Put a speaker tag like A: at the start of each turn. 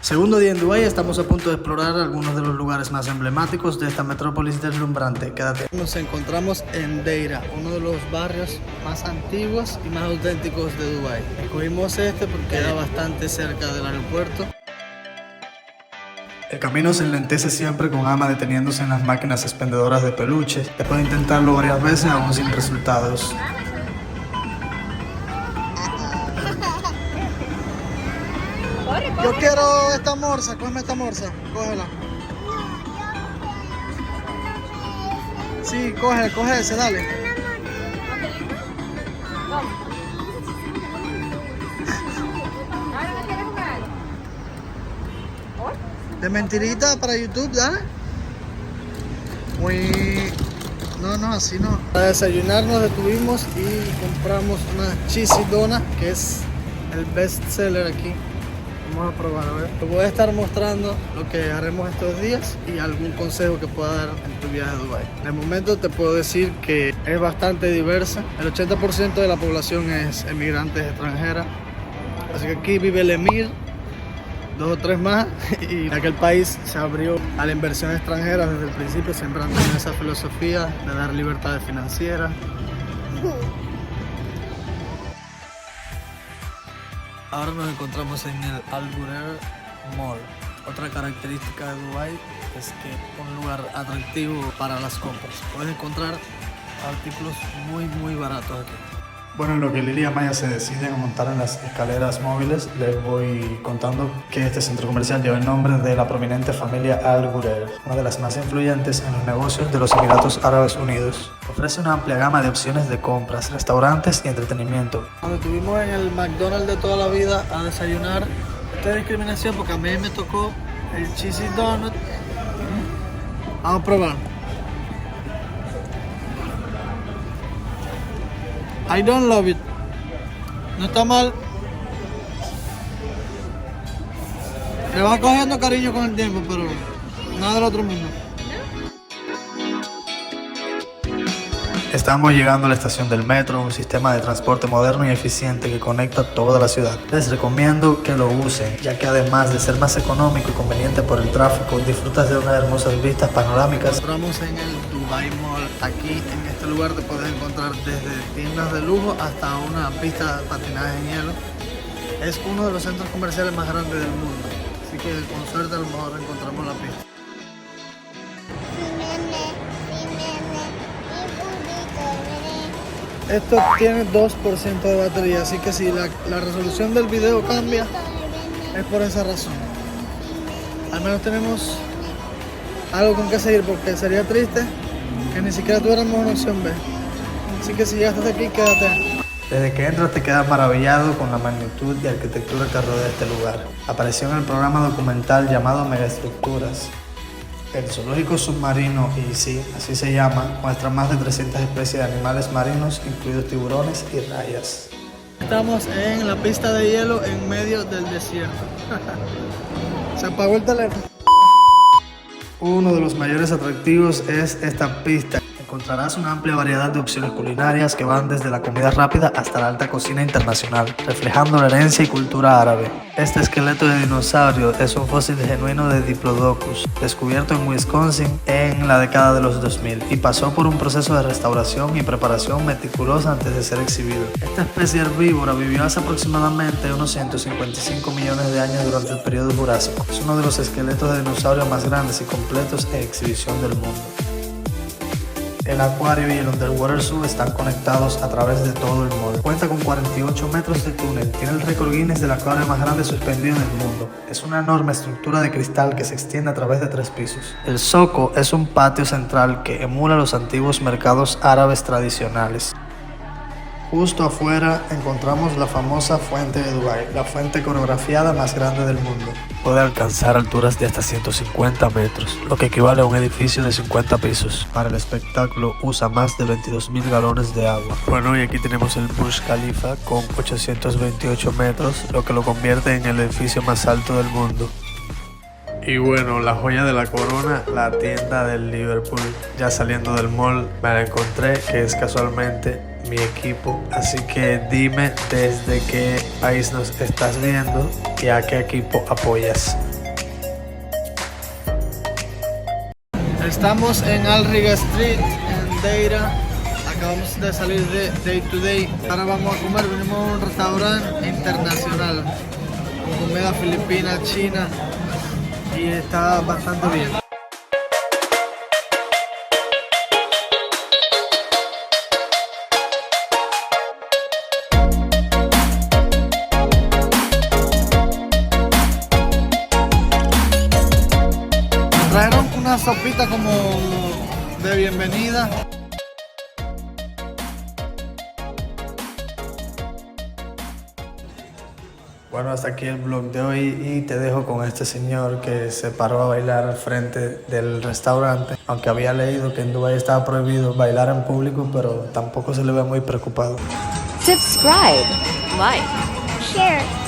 A: Segundo día en Dubái, estamos a punto de explorar algunos de los lugares más emblemáticos de esta metrópolis deslumbrante. Quédate. Nos encontramos en Deira, uno de los barrios más antiguos y más auténticos de Dubái. Escogimos este porque queda bastante cerca del aeropuerto. El camino se enlentece siempre con Ama deteniéndose en las máquinas expendedoras de peluches. Después de intentarlo varias veces, aún sin resultados. Yo quiero esta morsa, cógeme esta morsa, cógela. Sí, coge ese, dale. De mentirita para YouTube, dale. No, así no. Para desayunar nos detuvimos y compramos una cheesy donut, que es el best seller aquí. Vamos a probar, a ver. Te voy a estar mostrando lo que haremos estos días y algún consejo que pueda dar en tu viaje a Dubái. De momento te puedo decir que es bastante diversa. El 80% de la población es emigrantes extranjeras. Así que aquí vive el emir, 2 o 3 más, y en aquel país se abrió a la inversión extranjera desde el principio. Siempre han tenido esa filosofía de dar libertades financieras. Ahora nos encontramos en el Al Ghurair Mall. Otra característica de Dubái es que es un lugar atractivo para las compras. Puedes encontrar artículos muy baratos aquí. Bueno, en lo que Lili y Amaya se deciden a montar en las escaleras móviles, les voy contando que este centro comercial lleva el nombre de la prominente familia Al Ghurair, una de las más influyentes en los negocios de los Emiratos Árabes Unidos. Ofrece una amplia gama de opciones de compras, restaurantes y entretenimiento. Cuando estuvimos en el McDonald's de toda la vida a desayunar, esta es discriminación porque a mí me tocó el cheesy donut. Vamos a probar. I don't love it. No está mal. Le vas cogiendo cariño con el tiempo, pero nada del otro mundo. Estamos llegando a la estación del metro, un sistema de transporte moderno y eficiente que conecta toda la ciudad. Les recomiendo que lo usen, ya que además de ser más económico y conveniente por el tráfico, disfrutas de unas hermosas vistas panorámicas. Entramos en el Dubai Mall. Aquí en este lugar te puedes encontrar desde tiendas de lujo hasta una pista de patinaje en hielo. Es uno de los centros comerciales más grandes del mundo, así que con suerte a lo mejor encontramos la pista. Esto tiene 2% de batería, así que si la resolución del video cambia, es por esa razón. Al menos tenemos algo con que seguir, porque sería triste que ni siquiera tuviéramos una opción B. Así que si llegaste hasta aquí, quédate. Desde que entras te quedas maravillado con la magnitud y arquitectura que rodea este lugar. Apareció en el programa documental llamado Megaestructuras. El zoológico submarino, y sí, así se llama, muestra más de 300 especies de animales marinos, incluidos tiburones y rayas. Estamos en la pista de hielo en medio del desierto. Se apagó el teléfono. Uno de los mayores atractivos es esta pista. Encontrarás una amplia variedad de opciones culinarias que van desde la comida rápida hasta la alta cocina internacional, reflejando la herencia y cultura árabe. Este esqueleto de dinosaurio es un fósil genuino de Diplodocus, descubierto en Wisconsin en la década de los 2000 y pasó por un proceso de restauración y preparación meticulosa antes de ser exhibido. Esta especie herbívora vivió hace aproximadamente unos 155 millones de años durante el periodo Jurásico. Es uno de los esqueletos de dinosaurio más grandes y completos en exhibición del mundo. El acuario y el Underwater Zoo están conectados a través de todo el mall. Cuenta con 48 metros de túnel, tiene el récord Guinness del acuario más grande suspendido en el mundo. Es una enorme estructura de cristal que se extiende a través de 3 pisos. El zoco es un patio central que emula los antiguos mercados árabes tradicionales. Justo afuera encontramos la famosa fuente de Dubái, la fuente coreografiada más grande del mundo. Puede alcanzar alturas de hasta 150 metros, lo que equivale a un edificio de 50 pisos. Para el espectáculo usa más de 22.000 galones de agua. Bueno, y aquí tenemos el Burj Khalifa con 828 metros, lo que lo convierte en el edificio más alto del mundo. Y bueno, la joya de la corona, la tienda del Liverpool. Ya saliendo del mall me la encontré, que es casualmente mi equipo. Así que dime desde qué país nos estás viendo y a qué equipo apoyas. Estamos en Alriga Street, en Deira. Acabamos de salir de Day to Day. Ahora vamos a comer, venimos a un restaurante internacional con comida filipina, china y está bastante bien. Me trajeron una sopita como de bienvenida. Bueno, hasta aquí el vlog de hoy y te dejo con este señor que se paró a bailar al frente del restaurante. Aunque había leído que en Dubái estaba prohibido bailar en público, pero tampoco se le ve muy preocupado.
B: Subscribe, like, share.